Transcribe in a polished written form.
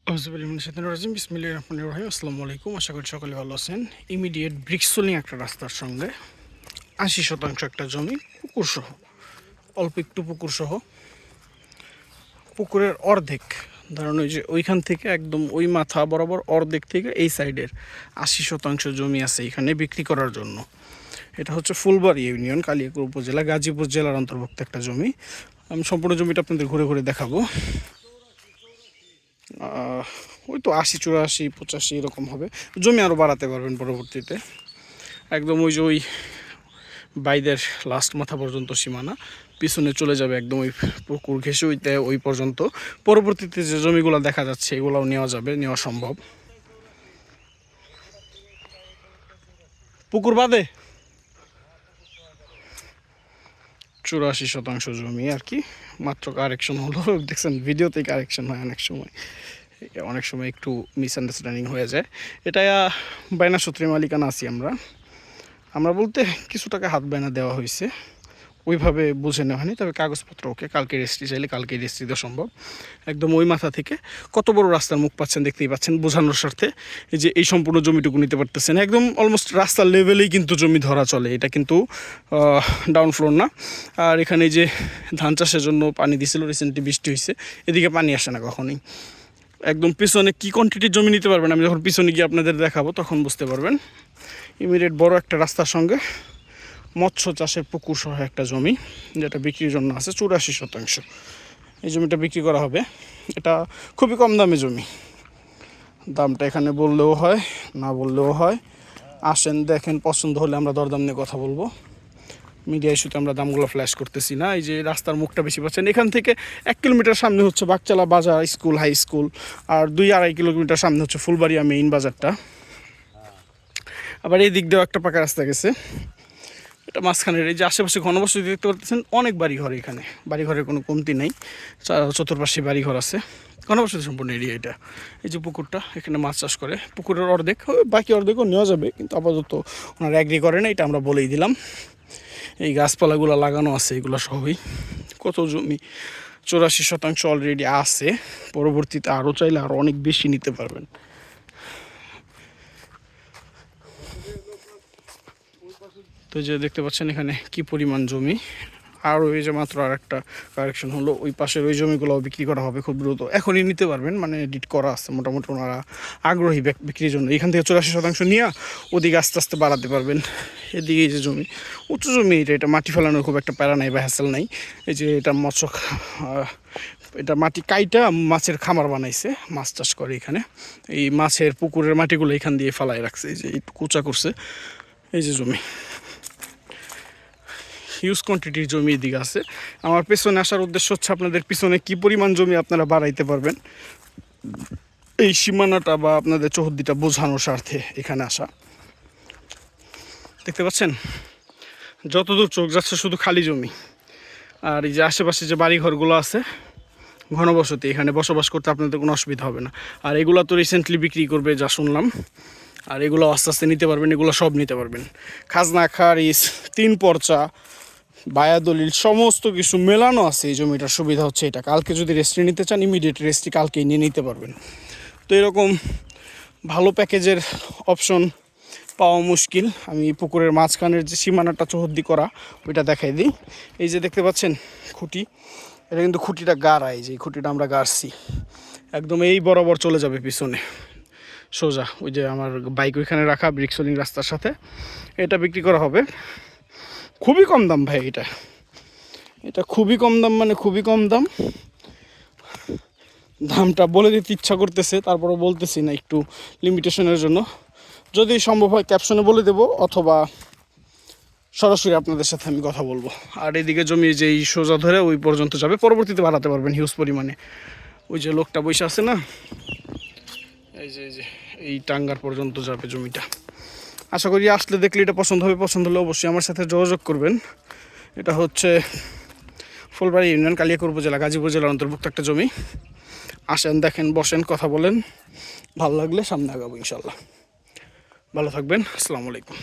আসসালামু আলাইকুম, আশা করি সকলে ভালো আছেন। ইমিডিয়েট ব্রিক্সলিং একটা রাস্তার সঙ্গে 80% একটা জমি পুকুর সহ, অল্প একটু পুকুর সহ, পুকুরের অর্ধেক, ধরুন ওই যে ওইখান থেকে একদম ওই মাথা বরাবর অর্ধেক থেকে এই সাইডের 80% জমি আছে এখানে বিক্রি করার জন্য। এটা হচ্ছে ফুলবাড়ি ইউনিয়ন, কালিয়াকৈর উপজেলা, গাজীপুর জেলার অন্তর্ভুক্ত একটা জমি। আমি সম্পূর্ণ জমিটা আপনাদের ঘুরে ঘুরে দেখাবো। ওই তো 80, 84, 85 এরকম হবে। জমি আরও বাড়াতে পারবেন পরবর্তীতে। একদম ওই যে ওই বাইদের লাস্ট মাথা পর্যন্ত সীমানা, পিছনে চলে যাবে একদম ওই পুকুর ঘেঁষে ওই পর্যন্ত। পরবর্তীতে যে জমিগুলো দেখা যাচ্ছে এগুলোও নেওয়া যাবে, নেওয়া সম্ভব। পুকুর বাদে 84% জমি আর কি, মাত্র কারেকশন হলো। দেখছেন ভিডিওতেই কারেকশন হয় অনেক সময় একটু মিসআন্ডারস্ট্যান্ডিং হয়ে যায়। এটা বায়না সূত্রে মালিকানা আছি আমরা বলতে কিছু টাকা হাত বায়না দেওয়া হয়েছে, ওইভাবে বুঝে নেওয়া হয়নি। তবে কাগজপত্র ওকে, কালকে রেজিস্ট্রি চাইলে কালকে রেজিস্ট্রি দেওয়া সম্ভব। একদম ওই মাথা থেকে কত বড় রাস্তার মুখ পাচ্ছেন, দেখতেই পাচ্ছেন। বোঝানোর স্বার্থে এই যে এই সম্পূর্ণ জমিটুকু নিতে পারতেছেন, একদম অলমোস্ট রাস্তার লেভেলেই কিন্তু জমি ধরা চলে। এটা কিন্তু ডাউন ফ্লোর না। আর এখানে যে ধান চাষের জন্য পানি দিছিল, রিসেন্টলি বৃষ্টি হয়েছে, এদিকে পানি আসে না কখনই। একদম পিছনে কী কোয়ান্টিটির জমি নিতে পারবেন, আমি যখন পিছনে গিয়ে আপনাদের দেখাবো তখন বুঝতে পারবেন। ইমিডিয়েট বড় একটা রাস্তার সঙ্গে মৎস্য চাষের পুকুর সহ একটা জমি, যেটা বিক্রির জন্য আছে 84%। এই জমিটা বিক্রি করা হবে। এটা খুবই কম দামে জমি, দামটা এখানে বললেও হয়, না বললেও হয়। আসেন, দেখেন, পছন্দ হলে আমরা দরদাম নিয়ে কথা বলবো। মিডিয়া ইস্যুতে আমরা দামগুলো ফ্ল্যাশ করতেছি না। এই যে রাস্তার মুখটা বেশি পাচ্ছেন, এখান থেকে 1 কিলোমিটার সামনে হচ্ছে বাগচালা বাজার, স্কুল, হাই স্কুল। আর 2-2.5 কিলোমিটার সামনে হচ্ছে ফুলবাড়িয়া মেইন বাজারটা। আবার এই দিক দিয়েও একটা পাকা রাস্তা গেছে। এটা মাঝখানের এই যে আশেপাশে ঘনবসতি দেখতে পাচ্ছেন, অনেক বাড়িঘর এখানে, বাড়িঘরের কোনো কমতি নেই। চতুর্পাশে বাড়িঘর আছে, ঘনবসতি সম্পূর্ণ এরিয়া এটা। এই যে পুকুরটা, এখানে মাছ চাষ করে, পুকুরের অর্ধেক, বাকি অর্ধেকও নেওয়া যাবে, কিন্তু আপাতত ওনারা অ্যাগ্রি করে না, এটা আমরা বলেই দিলাম। এই গাছপালাগুলো লাগানো আছে, এগুলো সবই। কত জমি 84% অলরেডি আছে, পরবর্তীতে আরও চাইলে আরও অনেক বেশি নিতে পারবেন। তো যে দেখতে পাচ্ছেন এখানে কি পরিমাণ জমি। আর ওই যে মাত্র আর একটা কারেকশন হলো, ওই পাশের ওই জমিগুলো বিক্রি করা হবে খুব দ্রুত, এখনই নিতে পারবেন, মানে এডিট করা আছে মোটামুটি। ওনারা আগ্রহী বিক্রির জন্য। এখান থেকে 84% নিয়ে ওদিকে আস্তে আস্তে বাড়াতে পারবেন। এদিকে এই যে জমি, উঁচু জমি, এটা মাটি ফেলানোর খুব একটা প্যারা নাই বা হ্যাসেল নাই। এই যে এটা এটা মাটি কাইটা মাছের খামার বানাইছে, মাছ চাষ করে এখানে। এই মাছের পুকুরের মাটিগুলো এখান দিয়ে ফেলায় রাখছে, এই যে একটু কুচা করছে। এই যে জমি, হিউজ কোয়ান্টিটির জমি এদিকে আছে। আমার পেছনে আসার উদ্দেশ্য হচ্ছে আপনাদের পিছনে কি পরিমাণ জমি আপনারা বাড়াইতে পারবেন, এই সীমানাটা বা আপনাদের চৌহদ্দিটা বোঝানোর স্বার্থে এখানে আসা। দেখতে পাচ্ছেন যতদূর চোখ যাচ্ছে শুধু খালি জমি। আর এই যে আশেপাশে যে বাড়িঘরগুলো আছে, ঘনবসতি, এখানে বসবাস করতে আপনাদের কোনো অসুবিধা হবে না। আর এগুলো তো রিসেন্টলি বিক্রি করবে যা শুনলাম। আর এগুলো আস্তে আস্তে নিতে পারবেন, এগুলো সব নিতে পারবেন। খাজনা, খারিজ, 3 পর্চা, বায়া দলিল সমস্ত কিছু মেলানো আছে এই জমিটার। সুবিধা হচ্ছে এটা, কালকে যদি রেজিস্ট্রি নিতে চান ইমিডিয়েট রেজিস্ট্রি কালকেই নিয়ে নিতে পারবেন। তো এরকম ভালো প্যাকেজের অপশন পাওয়া মুশকিল। আমি পুকুরের মাঝখানের যে সীমানাটা চৌহদ্দি করা, ওইটা দেখাই দিই। এই যে দেখতে পাচ্ছেন খুঁটি, এটা কিন্তু খুঁটিটা গাড়া, এই যে খুঁটিটা আমরা গাড়ছি, একদম এই বরাবর চলে যাবে পিছনে সোজা। ওই যে আমার বাইক ওইখানে রাখা ব্রিক্সলিং রাস্তার সাথে। এটা বিক্রি করা হবে খুবই কম দাম ভাই। এটা খুবই কম দাম, মানে খুবই কম দাম। দামটা বলে দিতে ইচ্ছা করতেছে, তারপরে বলতেছি না, একটু লিমিটেশনের জন্য। যদি সম্ভব হয় ক্যাপশনে বলে দেব, অথবা সরাসরি আপনাদের সাথে আমি কথা বলবো। আর এদিকে জমি যেই সোজা ধরে ওই পর্যন্ত যাবে, পরবর্তীতে বাড়াতে পারবেন হিউজ পরিমাণে। ওই যে লোকটা বসে আছে না, এই যে এই টাঙ্গার পর্যন্ত যাবে জমিটা। আশা করি আসলে দেখলে এটা পছন্দ হবে। পছন্দ হলে অবশ্যই আমার সাথে যোগাযোগ করবেন। এটা হচ্ছে ফুলবাড়ি ইউনিয়ন, কালিয়াকৈর উপজেলা, গাজীপুর জেলার অন্তর্ভুক্ত একটা জমি। আসেন, দেখেন, বসেন, কথা বলেন, ভালো লাগলে সামনে আগাবো ইনশাল্লাহ। ভালো থাকবেন, আসসালামু আলাইকুম।